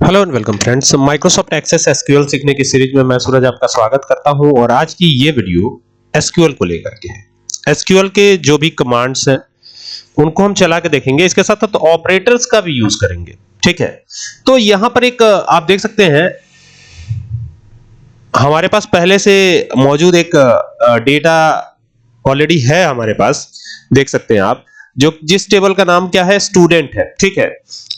Hello and welcome friends, Microsoft Access SQL सीखने की series में मैं सूरज आपका स्वागत करता हूं। और आज की ये वीडियो एसक्यूएल को लेकर के है। एसक्यूएल के जो भी कमांड्स हैं उनको हम चला के देखेंगे, इसके साथ साथ ऑपरेटर्स का भी यूज करेंगे। ठीक है, तो यहां पर एक आप देख सकते हैं हमारे पास पहले से मौजूद एक डेटा ऑलरेडी है हमारे पास। देख सकते हैं आप, जो जिस टेबल का नाम क्या है, स्टूडेंट है। ठीक है,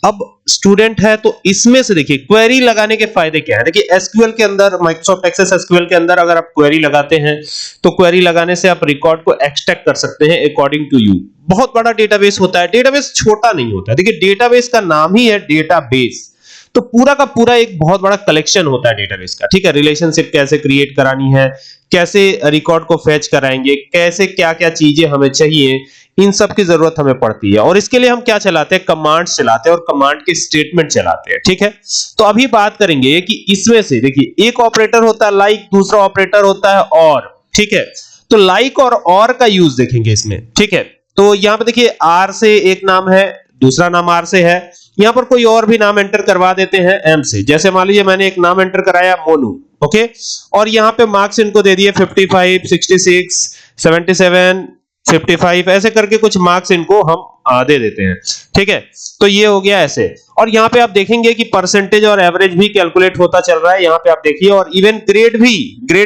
अब स्टूडेंट है तो इसमें से देखिए क्वेरी लगाने के फायदे क्या है। देखिए एसक्यूएल के अंदर, माइक्रोसॉफ्ट एक्सेस एसक्यूएल के अंदर अगर आप क्वेरी लगाते हैं तो क्वेरी लगाने से आप रिकॉर्ड को एक्सट्रैक्ट कर सकते हैं अकॉर्डिंग टू यू। बहुत बड़ा डेटाबेस होता है, डेटाबेस छोटा नहीं होता है। देखिए डेटाबेस का नाम ही है डेटाबेस, तो पूरा का पूरा एक बहुत बड़ा कलेक्शन होता है डेटाबेस का। ठीक है, रिलेशनशिप कैसे क्रिएट करानी है, कैसे रिकॉर्ड को फेच कराएंगे, कैसे क्या क्या चीजें हमें चाहिए, इन सब की जरूरत हमें पड़ती है। और इसके लिए हम क्या चलाते हैं, कमांड्स चलाते हैं और कमांड के स्टेटमेंट चलाते हैं। ठीक है, तो अभी बात करेंगे कि इसमें से देखिए एक ऑपरेटर होता है लाइक, दूसरा ऑपरेटर होता है और। ठीक है, तो लाइक और का यूज देखेंगे इसमें। ठीक है, तो यहां पे देखिए आर से एक नाम है, दूसरा नाम आर से है। यहां पर कोई और भी नाम एंटर करवा देते हैं एम से। जैसे मान लीजिए मैंने एक नाम एंटर कराया मोनू, ओके, और यहां पे मार्क्स इनको दे दिए 55, 66, 77, 55, ऐसे करके कुछ मार्क्स इनको हम दे देते हैं। ठीक है, तो ये हो गया ऐसे। और यहां पे आप देखेंगे कि परसेंटेज और एवरेज भी कैलकुलेट होता चल रहा है। यहां पे आप देखिए, और इवन ग्रेड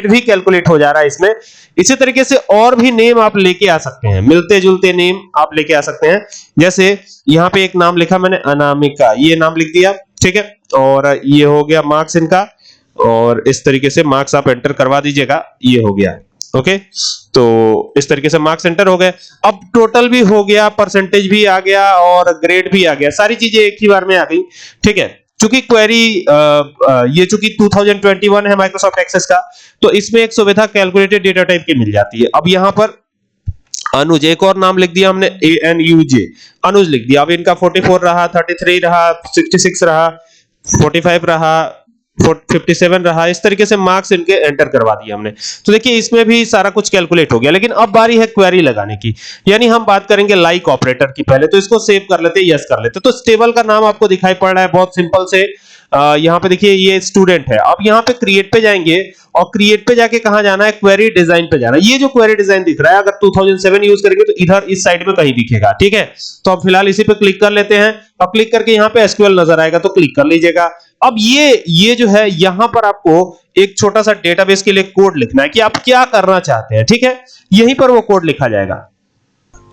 भी कैलकुलेट हो जा रहा है इसमें। इसी तरीके से और भी नेम आप लेके आ सकते हैं, मिलते जुलते नेम आप लेके आ सकते हैं। जैसे यहां पे एक नाम लिखा मैंने अनामिका, ये नाम लिख दिया। ठीक है, और ये हो गया मार्क्स इनका, और इस तरीके से मार्क्स आप एंटर करवा दीजिएगा, ये हो गया। ओके, तो इस तरीके से मार्क्स एंटर हो गए। अब टोटल भी हो गया, परसेंटेज भी आ गया और ग्रेड भी आ गया, सारी चीजें एक ही बार में आ गई। ठीक है, चूंकि क्वेरी ये चूंकि 2021 है माइक्रोसॉफ्ट एक्सेस का, तो इसमें एक सुविधा कैलकुलेटेड डेटा टाइप की मिल जाती है। अब यहां पर अनुज, एक और नाम लिख दिया हमने, ANUJ, अनुज लिख दिया। अब इनका 44 रहा, 33 रहा, 66 रहा, 45 रहा, 57 रहा, इस तरीके से मार्क्स इनके एंटर करवा दिए हमने। तो देखिए इसमें भी सारा कुछ कैलकुलेट हो गया। लेकिन अब बारी है क्वेरी लगाने की, यानी हम बात करेंगे लाइक ऑपरेटर की। पहले तो इसको सेव कर लेते हैं, यस कर लेते हैं। तो इस टेबल का नाम आपको दिखाई पड़ रहा है बहुत सिंपल से। यहां पे देखिए ये स्टूडेंट है। अब यहां पे क्रिएट पे जाएंगे, और क्रिएट पे जाके कहां जाना है, क्वेरी डिजाइन पे जाना है। ये जो क्वेरी डिजाइन दिख रहा है, अगर 2007 यूज करेंगे तो इधर इस साइड में कहीं दिखेगा। ठीक है, तो अब फिलहाल इसी पे क्लिक कर लेते हैं, और क्लिक करके यहां पे एसक्यूएल नजर आएगा तो क्लिक कर लीजिएगा। अब ये जो है, यहां पर आपको एक छोटा सा डेटाबेस के लिए कोड लिखना है कि आप क्या करना चाहते हैं। ठीक है, यहीं पर वो कोड लिखा जाएगा।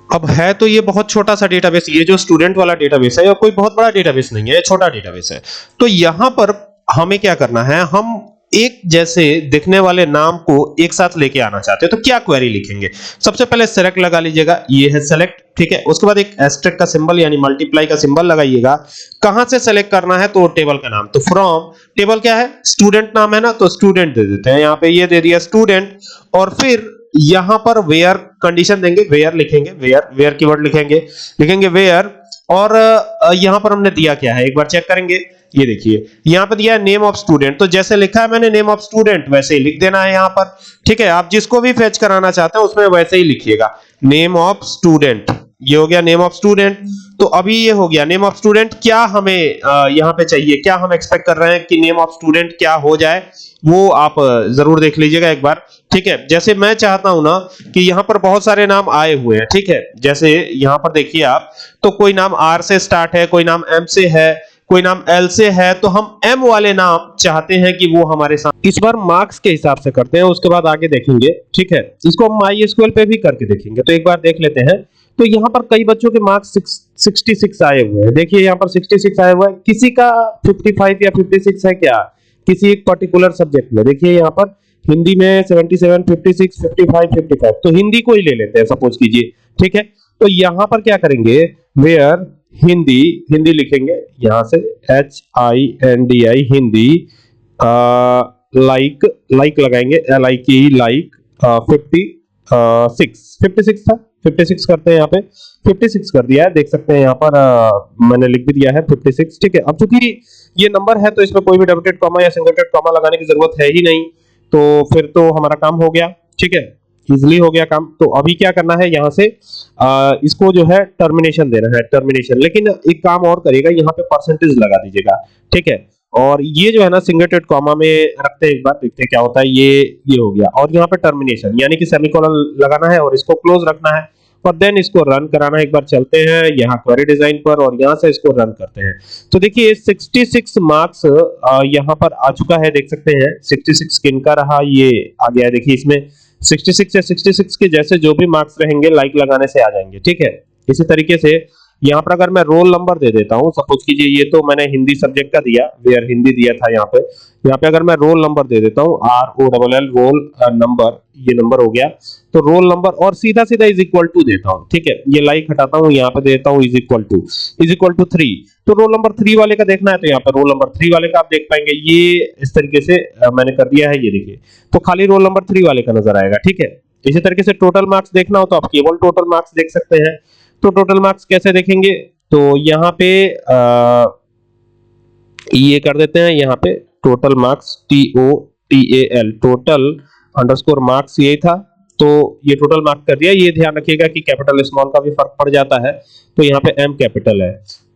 अब है तो ये बहुत छोटा सा डेटाबेस, ये जो स्टूडेंट वाला डेटाबेस है, ये कोई बहुत बड़ा डेटाबेस नहीं है, ये छोटा डेटाबेस है। तो यहां पर हमें क्या करना है, हम एक जैसे दिखने वाले नाम को एक साथ लेके आना चाहते हैं। तो क्या क्वेरी लिखेंगे, सबसे पहले सेलेक्ट लगा लीजिएगा, ये है सेलेक्ट। ठीक है, उसके बाद एक एस्टेरिस्क का सिंबल यानी मल्टीप्लाई का सिंबल लगाइएगा। कहां से सेलेक्ट करना है, तो टेबल का नाम। तो फ्रॉम टेबल क्या है, स्टूडेंट नाम है ना, तो स्टूडेंट दे देते हैं। यहां पे ये दे दिया स्टूडेंट, और फिर यहां पर वेयर कंडीशन देंगे, वेयर लिखेंगे, वेयर कीवर्ड लिखेंगे वेयर। और यहां पर हमने दिया क्या है, एक बार चेक करेंगे। ये देखिए यहां पर दिया है नेम ऑफ स्टूडेंट, तो जैसे लिखा है मैंने नेम ऑफ स्टूडेंट वैसे ही लिख देना है यहां पर। ठीक है, आप जिसको भी फेच कराना चाहते हैं उसमें वैसे ही लिखिएगा, नेम ऑफ स्टूडेंट। ये हो गया नेम ऑफ स्टूडेंट। तो अभी ये हो गया नेम ऑफ स्टूडेंट। क्या हमें यहां पे चाहिए, क्या हम एक्सपेक्ट कर रहे हैं कि नेम ऑफ स्टूडेंट क्या हो जाए, वो आप जरूर देख लीजिएगा एक बार। ठीक है, जैसे मैं चाहता हूं ना कि यहां पर बहुत सारे नाम आए हुए हैं। ठीक है, जैसे यहां पर देखिए आप, तो कोई नाम आर से स्टार्ट है, कोई नाम एम से है, कोई नाम एल से है, तो हम एम वाले नाम चाहते हैं कि वो हमारे साथ। इस बार मार्क्स के हिसाब से करते हैं, उसके बाद आगे देखेंगे। ठीक है, इसको हम MySQL पे भी करके देखेंगे, तो एक बार देख लेते हैं। तो यहां पर कई बच्चों के मार्क्स 66 आए हुए हैं। देखिए यहां पर 66 आए हुए हैं, किसी का 55 या 56 है क्या, किसी एक पर्टिकुलर सब्जेक्ट में। देखिए यहां पर हिंदी में 77, 56, 55, तो हिंदी को ही ले लेते हैं सपोज कीजिए। ठीक है, तो यहां पर क्या करेंगे, वेयर हिंदी लिखेंगे, यहां से HINDI हिंदी, लाइक लगाएंगे, LIKE लाइक, 56 था, 56 करते हैं, यहाँ पे 56 कर दिया है, देख सकते हैं यहाँ पर मैंने लिख भी दिया है 56। ठीक है, अब चूंकि ये नंबर है तो इसमें कोई भी डबल डॉट कॉमा या सिंगल डॉट कॉमा लगाने की जरूरत है ही नहीं, तो फिर तो हमारा काम हो गया। ठीक है, इजिली हो गया काम। तो अभी क्या करना है, यहाँ से इसको जो है टर्मिनेशन देना है, टर्मिनेशन। लेकिन एक काम और करिएगा, यहाँ पे परसेंटेज लगा दीजिएगा। ठीक है, और ये जो है ना सिंगल डॉट कॉमा में रखते हैं, एक बार देखते हैं क्या होता है। ये हो गया, और यहाँ पे टर्मिनेशन यानी कि सेमीकोलन लगाना है और इसको क्लोज रखना है और देन इसको रन कराना है। एक बार चलते हैं यहाँ क्वेरी डिजाइन पर और यहाँ से इसको रन करते हैं। तो देखिए 66 मार्क्स यहाँ पर आ चुका है, देख सकते हैं 66 किन का रहा, ये आ गया। देखिए इसमें 66 या 66 के जैसे जो भी मार्क्स रहेंगे लाइक लगाने से आ जाएंगे, ठीक है। इसी तरीके से यहाँ पर अगर मैं रोल नंबर दे देता हूँ, सपोज कीजिए ये तो मैंने हिंदी सब्जेक्ट का दिया, वेयर हिंदी दिया था। यहाँ पे अगर मैं रोल नंबर दे देता हूँ ROLL रोल नंबर, ये नंबर हो गया। तो रोल नंबर और सीधा सीधा इज इक्वल टू देता हूँ, ठीक है। ये लाइक हटाता हूँ, यहाँ पे देता हूँ इज इक्वल टू 3। तो रोल नंबर 3 वाले का देखना है तो यहाँ पे रोल नंबर 3 वाले का आप देख पाएंगे। ये इस तरीके से मैंने कर दिया है, ये देखिए। तो खाली रोल नंबर 3 वाले का नजर आएगा, ठीक है। इसी तरीके से टोटल मार्क्स देखना हो तो आप केवल टोटल मार्क्स देख सकते हैं। तो टोटल मार्क्स कैसे देखेंगे, तो यहाँ पे ये कर देते हैं, यहाँ पे total marks TOTAL total underscore marks यही था। तो ये टोटल मार्क्स कर दिया। ये ध्यान रखिएगा कि कैपिटल स्मॉल का भी फर्क पड़ जाता है। तो यहाँ पे M कैपिटल है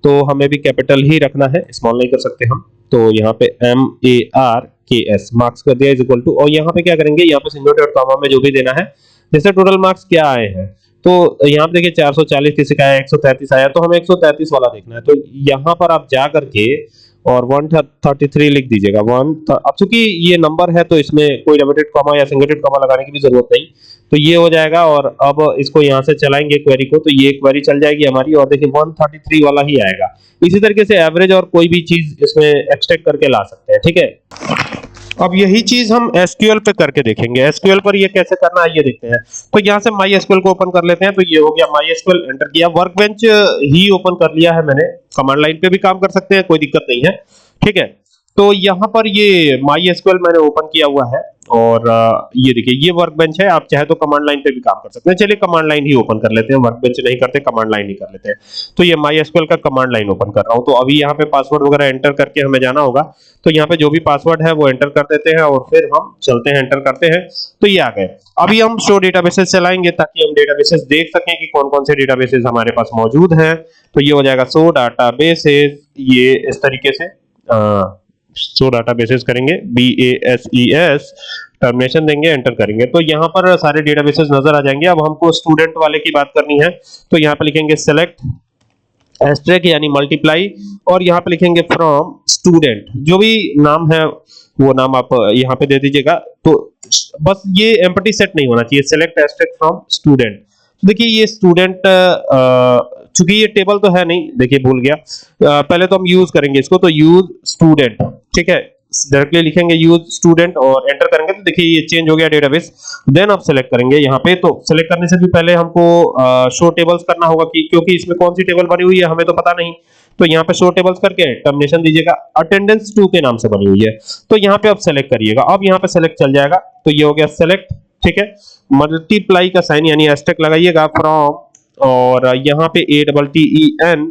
तो हमें भी कैपिटल ही रखना है, स्मॉल नहीं कर सकते हम। तो यहाँ पे MARKS मार्क्स कर दिया इज इक्वल टू, और यहाँ पे क्या करेंगे, यहाँ पे सिंगल डॉट कॉमा में जो भी देना है, जैसे टोटल मार्क्स क्या आए हैं। तो यहाँ पे देखिए 440 किसी का आया, 133 आया, तो हमें 133 वाला देखना है। तो यहाँ पर आप जा करके और 133 लिख दीजिएगा। अब चूंकि ये नंबर है तो इसमें कोई डबल डॉट कॉमा या सिंगल डॉट कॉमा लगाने की भी जरूरत नहीं, तो ये हो जाएगा। और अब इसको यहाँ से चलाएंगे क्वेरी को, तो ये क्वेरी चल जाएगी हमारी, और देखिए 133 वाला ही आएगा। इसी तरीके से एवरेज और कोई भी चीज इसमें एक्सट्रैक्ट करके ला सकते हैं, ठीक है। अब यही चीज हम एसक्यूएल पे करके देखेंगे। एसक्यूएल पर ये कैसे करना है ये देखते हैं। तो यहाँ से माई एसक्यूएल को ओपन कर लेते हैं। तो ये हो गया माई एसक्यूएल, एंटर किया, वर्कबेंच ही ओपन कर लिया है मैंने। कमांड लाइन पे भी काम कर सकते हैं, कोई दिक्कत नहीं है, ठीक है। तो यहाँ पर ये माई एसक्यूएल मैंने ओपन किया हुआ है और ये देखिए ये वर्कबेंच है। आप चाहे तो कमांड लाइन पे भी काम कर सकते हैं। चलिए कमांड लाइन ही ओपन कर लेते हैं, वर्कबेंच नहीं करते, कमांड लाइन ही कर लेते हैं। तो ये माई एसक्यूएल का कमांड लाइन ओपन कर रहा हूं। तो अभी यहाँ पे पासवर्ड वगैरह एंटर करके हमें जाना होगा। तो यहाँ पे जो भी पासवर्ड है वो एंटर कर देते हैं और फिर हम चलते हैं, एंटर करते हैं। तो ये आ गए। अभी हम शो डेटाबेसेस चलाएंगे ताकि हम डेटाबेसेस देख सकें कि कौन कौन से डेटाबेसेस हमारे पास मौजूद हैं। तो ये हो जाएगा शो डाटाबेसेस, ये इस तरीके से शो डाटाबेसेस करेंगे, BASES, टर्मिनेशन देंगे, एंटर करेंगे। तो यहाँ पर सारे डेटाबेसेस नजर आ जाएंगे। अब हमको स्टूडेंट वाले की बात करनी है। तो यहाँ पे लिखेंगे सेलेक्ट एस्ट्रेक यानी मल्टीप्लाई, और यहाँ पे लिखेंगे फ्रॉम स्टूडेंट, जो भी नाम है वो नाम आप यहाँ पे दे दीजिएगा। तो बस ये एम्प्टी सेट नहीं होना चाहिए, सेलेक्ट एस्ट्रेक फ्रॉम स्टूडेंट। तो देखिए ये स्टूडेंट, चूंकि ये टेबल तो है नहीं, देखिए भूल गया, पहले तो हम यूज करेंगे इसको। तो यूज स्टूडेंट, ठीक है, डायरेक्टली लिखेंगे यूज स्टूडेंट और एंटर करेंगे। तो देखिए ये चेंज हो गया डेटाबेस। देन आप सेलेक्ट करेंगे यहाँ पे। तो सेलेक्ट करने से भी पहले हमको शो टेबल्स करना होगा, क्योंकि इसमें कौन सी टेबल बनी हुई है हमें तो पता नहीं। तो यहाँ पे शो टेबल्स करके टर्मिनेशन दीजिएगा। अटेंडेंस 2 के नाम से बनी हुई है, तो यहाँ पे आप सेलेक्ट करिएगा। अब यहाँ पे सेलेक्ट चल जाएगा। तो ये हो गया सेलेक्ट, ठीक है। मल्टीप्लाई का साइन यानी एस्टेरिस्क लगाइएगा फ्रॉम, और यहाँ पे ATTENDANCE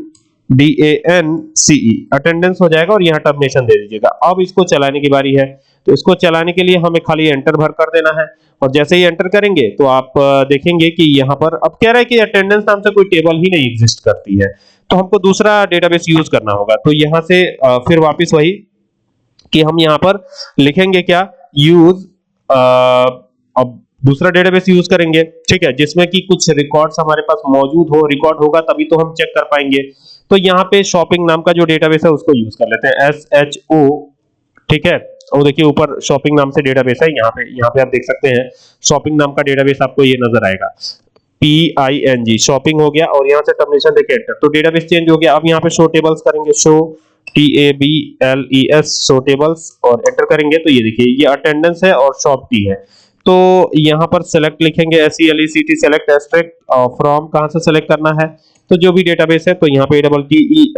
अटेंडेंस हो जाएगा और यहाँ टर्मिनेशन दे दीजिएगा। अब इसको चलाने की बारी है। तो इसको चलाने के लिए हमें खाली एंटर भर कर देना है, और जैसे ही एंटर करेंगे तो आप देखेंगे कि यहाँ पर अब कह रहा है कि अटेंडेंस नाम से कोई टेबल ही नहीं एग्जिस्ट करती है, तो हमको दूसरा डेटाबेस यूज करना होगा। तो यहाँ से फिर वापस वही कि हम यहाँ पर लिखेंगे क्या, यूज, अब दूसरा डेटाबेस यूज करेंगे, ठीक है, जिसमें कि कुछ रिकॉर्ड्स हमारे पास मौजूद हो, रिकॉर्ड होगा तभी तो हम चेक कर पाएंगे। तो यहाँ पे शॉपिंग नाम का जो डेटाबेस है उसको यूज कर लेते हैं, SHO, ठीक है। और देखिए ऊपर शॉपिंग नाम से डेटाबेस है, यहाँ पे आप देख सकते हैं शॉपिंग नाम का डेटाबेस आपको ये नजर आएगा, PING शॉपिंग हो गया, और यहाँ से टर्मिनेशन देके एंटर। तो डेटाबेस चेंज हो गया। अब यहाँ पे शो टेबल्स करेंगे, शो TABLES शो टेबल्स, और एंटर करेंगे। तो ये देखिए ये अटेंडेंस है और शॉप टी है। तो यहाँ पर सेलेक्ट लिखेंगे, SELECT सेलेक्ट एस्ट्रिक फ्रॉम, कहां से सेलेक्ट करना है, तो जो भी डेटाबेस है। तो यहाँ पे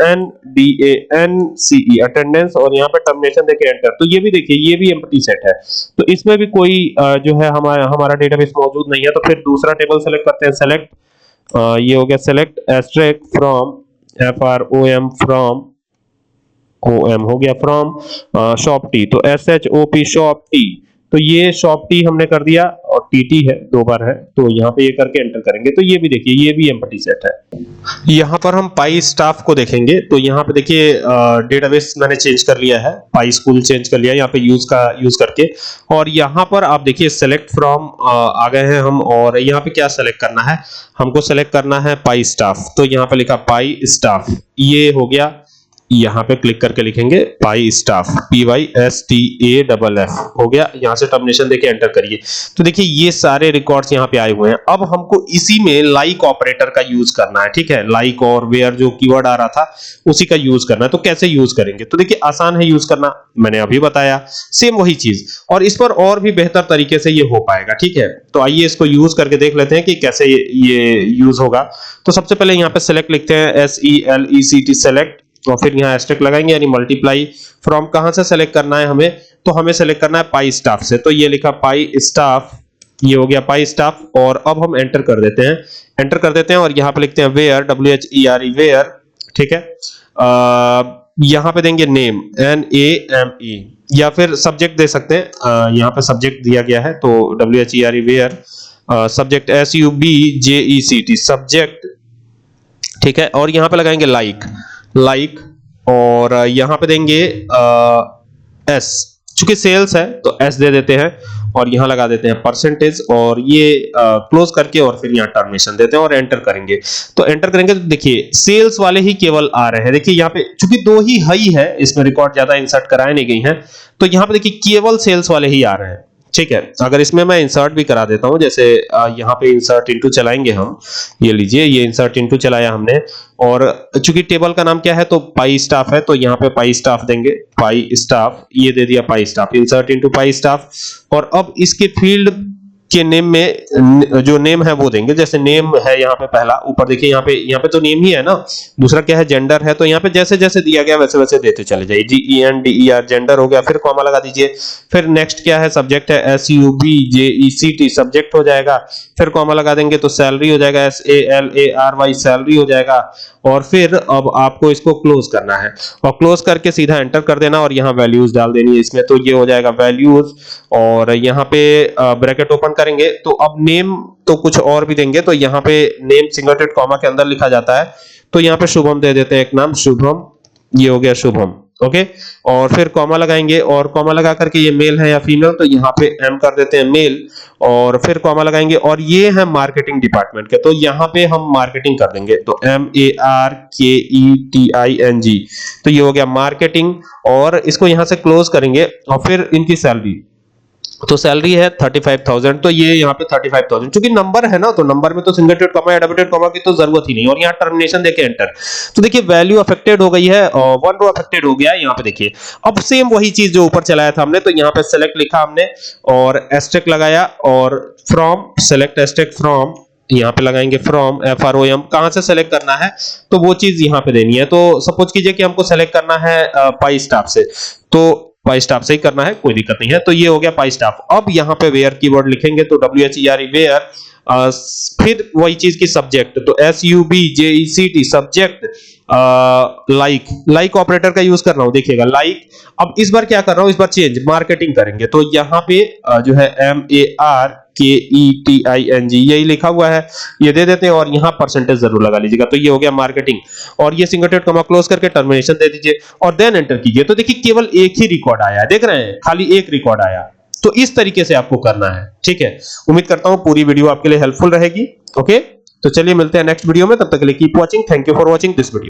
TENDANCE अटेंडेंस, और यहाँ पे टर्मिनेशन देके एंटर। तो ये भी देखिए ये भी एम्प्टी सेट है, तो इसमें भी कोई जो है हमारा डेटाबेस मौजूद नहीं है। तो फिर दूसरा टेबल सेलेक्ट करते हैं, सेलेक्ट, ये हो गया select asterisk from, FROM from, OM हो गया फ्रॉम शॉप टी। तो SHOP शॉप टी, तो ये शॉप टी हमने कर दिया और टीटी है, 2 बार है, तो यहाँ पे ये करके एंटर करेंगे तो ये भी देखिए ये भी एम्प्टी सेट है। यहाँ पर हम पाई स्टाफ को देखेंगे तो यहाँ पे देखिए डेटाबेस मैंने चेंज कर लिया है, पाई स्कूल चेंज कर लिया यहाँ पे यूज करके, और यहाँ पर आप देखिए सेलेक्ट फ्रॉम आ गए हैं हम, और यहाँ पे क्या सेलेक्ट करना है, हमको सेलेक्ट करना है पाई स्टाफ, तो यहाँ पे लिखा पाई स्टाफ, ये हो गया, यहाँ पे क्लिक करके लिखेंगे पाई स्टाफ, PYSTAFF हो गया, यहाँ से टर्मिनेशन देके एंटर करिए, तो देखिए ये सारे रिकॉर्ड्स यहाँ पे आए हुए हैं। अब हमको इसी में लाइक ऑपरेटर का यूज करना है, ठीक है, लाइक और वेयर जो कीवर्ड आ रहा था उसी का यूज करना है। तो कैसे यूज करेंगे, तो देखिए आसान है यूज करना, मैंने अभी बताया, सेम वही चीज, और इस पर और भी बेहतर तरीके से ये हो पाएगा, ठीक है। तो आइए इसको यूज करके देख लेते हैं कि कैसे ये यूज होगा। तो सबसे पहले यहाँ पे सेलेक्ट लिखते हैं, SELECT सेलेक्ट, और फिर यहाँ एस्टेरिस्क लगाएंगे, यानी मल्टीप्लाई फ्रॉम कहां से सेलेक्ट करना है हमें, तो हमें सेलेक्ट करना है पाई स्टाफ से, तो ये लिखा पाई स्टाफ, ये हो गया पाई स्टाफ, और अब हम एंटर कर देते हैं, और यहाँ पे लिखते हैं वेयर, WHERE वेयर, ठीक है। यहाँ पे देंगे नेम, NAME, या फिर सब्जेक्ट दे सकते हैं, यहाँ पे सब्जेक्ट दिया गया है तो WHERE where, subject SUBJECT subject, ठीक है, और यहाँ पे लगाएंगे लाइक, और यहां पे देंगे S, चूंकि सेल्स है तो S दे देते हैं, और यहां लगा देते हैं परसेंटेज, और ये क्लोज करके और फिर यहां टर्मिनेशन देते हैं और एंटर करेंगे। तो एंटर करेंगे तो देखिए सेल्स वाले ही केवल आ रहे हैं, देखिए यहाँ पे चूंकि 2 ही है, इसमें रिकॉर्ड ज्यादा इंसर्ट कराए नहीं गई हैं, तो यहाँ पे देखिए केवल सेल्स वाले ही आ रहे हैं, ठीक है। अगर इसमें मैं इंसर्ट भी करा देता हूं, जैसे यहाँ पे इंसर्ट इनटू चलाएंगे हम, ये लीजिए ये इंसर्ट इनटू चलाया हमने, और चूंकि टेबल का नाम क्या है तो पाई स्टाफ है, तो यहाँ पे पाई स्टाफ देंगे, पाई स्टाफ, ये दे दिया pie staff, insert into pie staff, और अब इसके फील्ड के नेम में जो नेम है वो देंगे, जैसे नेम है यहाँ पे पहला, ऊपर देखिए यहाँ पे तो नेम ही है ना, दूसरा क्या है जेंडर है, तो यहाँ पे जैसे जैसे दिया गया वैसे वैसे देते चले जाइए, GENDER जेंडर हो गया, फिर कॉमा लगा दीजिए, फिर नेक्स्ट क्या है सब्जेक्ट है, SUBJECT सब्जेक्ट हो जाएगा, फिर कॉमा लगा देंगे तो सैलरी हो जाएगा, SALARY सैलरी हो जाएगा, और फिर अब आपको इसको क्लोज करना है, और क्लोज करके सीधा एंटर कर देना, और यहाँ वैल्यूज डाल देनी है इसमें, तो ये हो जाएगा वैल्यूज, और यहाँ पे ब्रैकेट ओपन करेंगे, तो अब नेम तो कुछ और भी देंगे, तो यहाँ पे नेम सिंगल टेड कॉमा के अंदर लिखा जाता है, तो यहाँ पे शुभम दे देते हैं एक नाम, शुभम, ये हो गया शुभम, ओके, और फिर कॉमा लगाएंगे, और कॉमा लगा करके ये मेल है या फीमेल, तो यहाँ पे M कर देते हैं मेल, और फिर कॉमा लगाएंगे, और ये है मार्केटिंग डिपार्टमेंट के, तो यहाँ पे हम मार्केटिंग कर देंगे, तो MARKETING, तो ये हो गया मार्केटिंग, और इसको यहाँ से क्लोज करेंगे, और फिर इनकी सैलरी, तो सैलरी है 35,000, तो ये यहाँ पे 35,000, क्योंकि नंबर है ना, तो नंबर में तो सिंगल टेड कॉमा या डबल टेड कॉमा की तो जरूरत ही नहीं, और यहाँ टर्मिनेशन देके एंटर, तो देखिए वैल्यू अफेक्टेड हो गई है, और 1 रो अफेक्टेड हो गया है यहाँ पे देखिए। अब सेम वही चीज जो ऊपर चलाया था हमने, तो यहाँ पे सेलेक्ट लिखा हमने, और एस्टेरिस्क लगाया, और फ्रॉम, सेलेक्ट एस्टेरिस्क फ्रॉम, यहाँ पे लगाएंगे फ्रॉम, FROM, कहां से सेलेक्ट करना है तो वो चीज यहाँ पे देनी है, तो सपोज कीजिए कि हमको सेलेक्ट करना है पाई स्टाफ से, तो पाई स्टाफ से ही करना है, कोई दिक्कत नहीं है, तो ये हो गया पाई स्टाफ। अब यहाँ पे वेयर कीवर्ड लिखेंगे, तो WHERE वेयर, फिर वही चीज की सब्जेक्ट, तो SUBJECT सब्जेक्ट, लाइक ऑपरेटर का यूज कर रहा हूं, देखिएगा लाइक। अब इस बार क्या कर रहा हूं, इस बार चेंज मार्केटिंग करेंगे, तो यहाँ पे जो है MARKETING यही लिखा हुआ है, ये दे देते हैं, और यहाँ परसेंटेज जरूर लगा लीजिएगा, तो ये हो गया मार्केटिंग, और ये सिंगल टेड कॉमा क्लोज करके टर्मिनेशन दे दीजिए, और देन एंटर कीजिए, तो देखिए केवल एक ही रिकॉर्ड आया है, देख रहे हैं, खाली एक रिकॉर्ड आया, तो इस तरीके से आपको करना है, ठीक है। उम्मीद करता हूं पूरी वीडियो आपके लिए हेल्पफुल रहेगी, ओके। तो चलिए मिलते हैं नेक्स्ट वीडियो में, तब तक के लिए keep watching, thank you for watching this video.